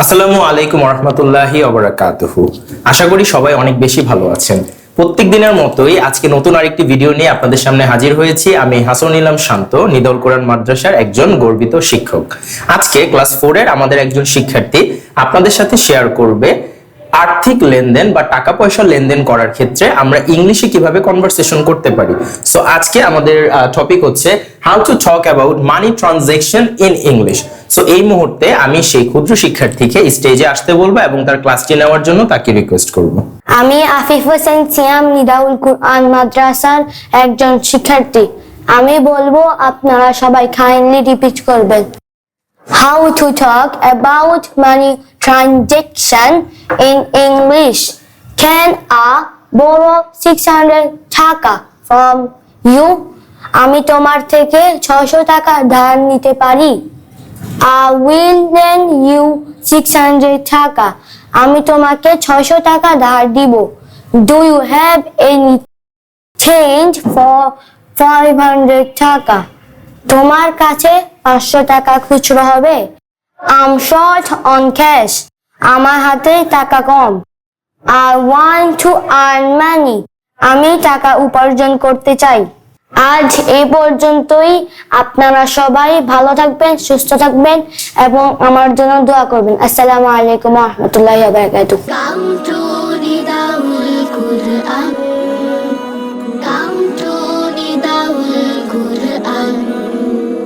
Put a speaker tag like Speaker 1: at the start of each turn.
Speaker 1: আসসালামু আলাইকুম রহমতুল্লাহি ওবারাকাতুহু। আশা করি সবাই অনেক বেশি ভালো আছেন। প্রত্যেক দিনের মতোই আজকে নতুন আরেকটি ভিডিও নিয়ে আপনাদের সামনে হাজির হয়েছি। আমি হাসান ইলাম শান্ত, নিদল কোরআন মাদ্রাসার একজন গর্বিত শিক্ষক। আজকে ক্লাস 4 এর আমাদের একজন শিক্ষার্থী আপনাদের সাথে শেয়ার করবে আর্থিক লেনদেন বা টাকা পয়সা লেনদেন করার ক্ষেত্রে আমরা ইংলিশে কিভাবে কনভারসেশন করতে পারি। সো আজকে আমাদের টপিক হচ্ছে how to talk about money transaction in English. So এই মুহূর্তে আমি সেই ক্ষুদ্র শিক্ষার্থীকে স্টেজে আসতে বলবো এবং তার ক্লাসটি নেওয়ার জন্য তাকে রিকোয়েস্ট করব।
Speaker 2: আমি আফিফ হোসেন সিয়াম, নিদাউল কোরআন মাদ্রাসার একজন শিক্ষার্থী। আমি বলবো, আপনারা সবাই কাইন্ডলি রিপিট করবেন। How to talk about money transaction in English. Can I borrow 600 টাকা from you? আমি তোমার থেকে 600 টাকা ধার নিতে পারি। I will lend you 600 টাকা। আমি তোমাকে 600 টাকা ধার দিব। Do you have any change for 500 টাকা? তোমার কাছে 500 টাকা খুচরো হবে? I'm short on cash. আমার হাতে টাকা কম। I want to earn money. আমি টাকা উপার্জন করতে চাই। আজ এই পর্যন্তই। আপনারা সবাই ভালো থাকবেন, সুস্থ থাকবেন এবং আমার জন্য দোয়া করবেন। আসসালামু আলাইকুম ওয়া রাহমাতুল্লাহি ওয়া বারাকাতুহু।